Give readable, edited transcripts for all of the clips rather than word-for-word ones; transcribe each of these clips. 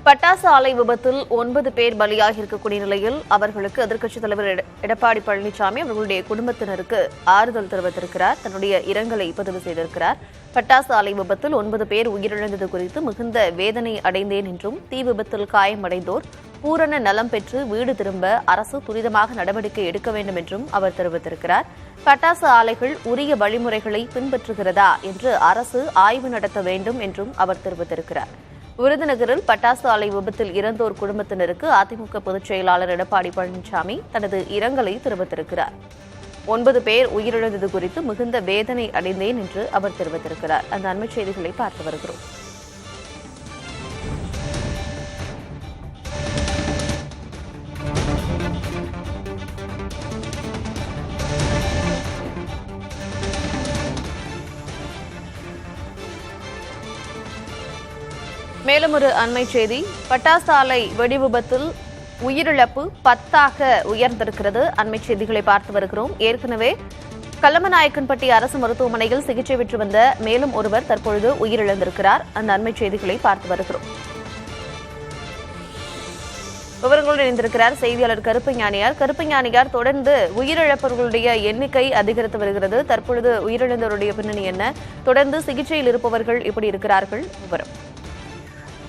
பட்டாசு ஆலை விபத்தில் 9 பேர் பலியாகி இருக்கக்கூடிய நிலையில் அவர்களுக்கு எதிர்க்கட்சித் தலைவர் எடப்பாடி பழனிசாமி அவர்களுடைய குடும்பத்தினருக்கு ஆறுதல் தெரிவித்திருக்கிறார். தன்னுடைய இரங்கலை பதிவு செய்திருக்கிறார். பட்டாசு ஆலை விபத்தில் 9 பேர் உயிரிழந்தது குறித்து மிகுந்த வேதனை அடைந்தேன் என்றும் தீ விபத்தில் காயமடைந்தோர் பூரண நலம் பெற்று வீடு திரும்ப அரசு துரிதமாக நடவடிக்கை எடுக்க வேண்டும் என்றும் அவர் தெரிவித்திருக்கிறார். பட்டாசு ஆலைகள் உரிய வழிமுறைகளை பின்பற்றுகிறதா என்று அரசு ஆய்வு நடத்த வேண்டும் என்றும் அவர் தெரிவித்திருக்கிறார். விருதுநகரில் பட்டாசு ஆலை விபத்தில் இறந்தோர் குடும்பத்தினருக்கு அதிமுக பொதுச் செயலாளர் எடப்பாடி பழனிசாமி தனது இரங்கலை தெரிவித்திருக்கிறார். 9 பேர் உயிரிழந்தது குறித்து மிகுந்த வேதனை அடைந்தேன் என்று அவர் தெரிவித்திருக்கிறார். அந்த அண்மைச் செய்திகளை பார்த்து வருகிறோம். மேலும் ஒரு அண்மை செய்தி, பட்டாசு ஆலை வெடி விபத்தில் உயிரிழப்பு 10ஆக உயர்ந்திருக்கிறது. அண்மை செய்திகளை பார்த்து வருகிறோம். ஏற்கனவே கல்லமநாயக்கன்பட்டி அரசு மருத்துவமனையில் சிகிச்சை பெற்று வந்த மேலும் ஒருவர் தற்பொழுது உயிரிழந்திருக்கிறார். அந்த அண்மை செய்திகளை பார்த்து வருகிறோம். விவரங்களோடு இணைந்திருக்கிறார் செய்தியாளர் கருப்பஞானியார். தொடர்ந்து உயிரிழப்பவர்களுடைய எண்ணிக்கை அதிகரித்து வருகிறது. தற்பொழுது உயிரிழந்தவருடைய பின்னணி என்ன? தொடர்ந்து சிகிச்சையில் இருப்பவர்கள் எப்படி இருக்கிறார்கள்? விவரம்.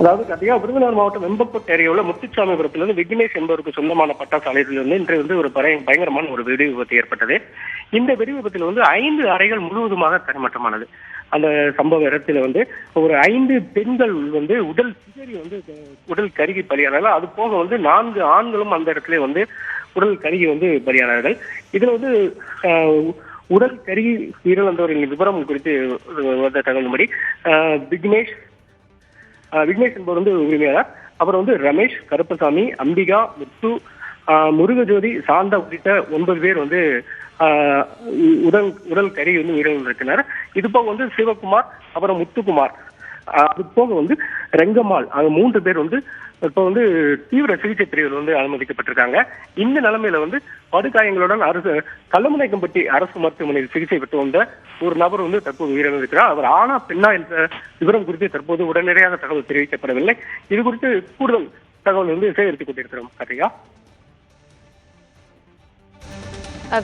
அதாவது கத்தியா விருதுநகர் மாவட்டம் வெம்பக்கோட்டை ஏரியாவில் முத்துச்சாமிபுரத்திலிருந்து விக்னேஷ் என்பவருக்கு சொந்தமான பட்டாசு ஆலையிலிருந்து இன்று ஒரு பயங்கரமான ஒரு வெடி விபத்து ஏற்பட்டது. இந்த வெடி விபத்தில் 5 அறைகள் முழுவதுமாக தரைமட்டமானது. அந்த சம்பவ இடத்துல ஒரு 5 பெண்கள் உடல் சிதறி உடல் கருகி பலியானார்கள். அது போக 4 ஆண்களும் அந்த இடத்துல உடல் கருகி பலியானார்கள். இதுல உடல் கருகி உயிரிழந்தவர்களின் விவரம் குறித்து தகவல்படி விக்னேஷ் என்பவர் உரிமையாளர். அப்புறம் ரமேஷ், கருப்பசாமி, அம்பிகா, முத்து, முருகஜோதி, சாந்தா உள்ளிட்ட 9 பேர் உடல் கறி உயிரிழந்திருக்கிறார். இது போக சிவகுமார், அப்புறம் முத்துக்குமார், அது போக ரெங்கம்மாள், 3 பேர் இப்போ தீவிர சிகிச்சை பிரிவில் அனுமதிக்கப்பட்டிருக்காங்க. இந்த நிலைமையில படுகாயங்களுடன் கல்லமநாயக்கன்பட்டி அரசு மருத்துவமனையில் சிகிச்சை பெற்று வந்த ஒரு நபர் தற்போது உயிரிழந்திருக்கிறார். அவர் ஆனா பெண்ணா என்ற விவரம் குறித்து தற்போது உடனடியாக தகவல் தெரிவிக்கப்படவில்லை. இது குறித்து கூடுதல் தகவல் சேகரித்துக் கொண்டிருக்கிறோம். கார்த்திகா,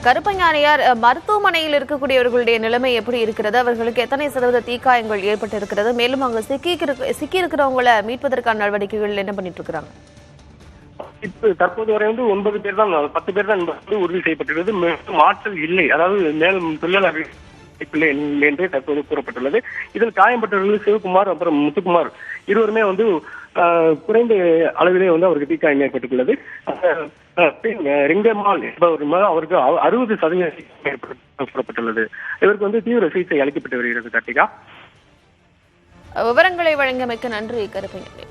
கருப்பஞானியார், மருத்துவமனையில் இருக்கக்கூடியவர்களுடைய நிலைமை எப்படி இருக்கிறது? அவர்களுக்கு எத்தனை சதவீத தீக்காயங்கள் ஏற்பட்டிருக்கிறது? மேலும் அங்கு சிக்கி இருக்கிறவங்களை மீட்பதற்கான நடவடிக்கைகள் என்ன பண்ணிட்டு இருக்காங்க? தற்போது வரை 9 பேர் தான், 10 பேர் தான் உறுதி செய்யப்பட்டிருக்கிறது. மாற்றல் இல்லை, அதாவது மேலும் தொழிலாளர்கள் என்று தற்போது கூறப்பட்டுள்ளது. இதில் காயம்பட்டவர்கள் சிவகுமார், அப்புறம் முத்துக்குமார் இருவருமே குறைந்த அளவிலே அவருக்கு தீக்காயம் ஏற்பட்டுள்ளது. ரிங்கம்மாள் என்பவர் அவருக்கு 60% ஏற்பட்டுள்ளது. இவருக்கு தீவிர சிகிச்சை அளிக்கப்பட்டு வருகிறது. கார்த்திகா, விவரங்களை வழங்கியமைக்கு நன்றி கருப்பஞானி.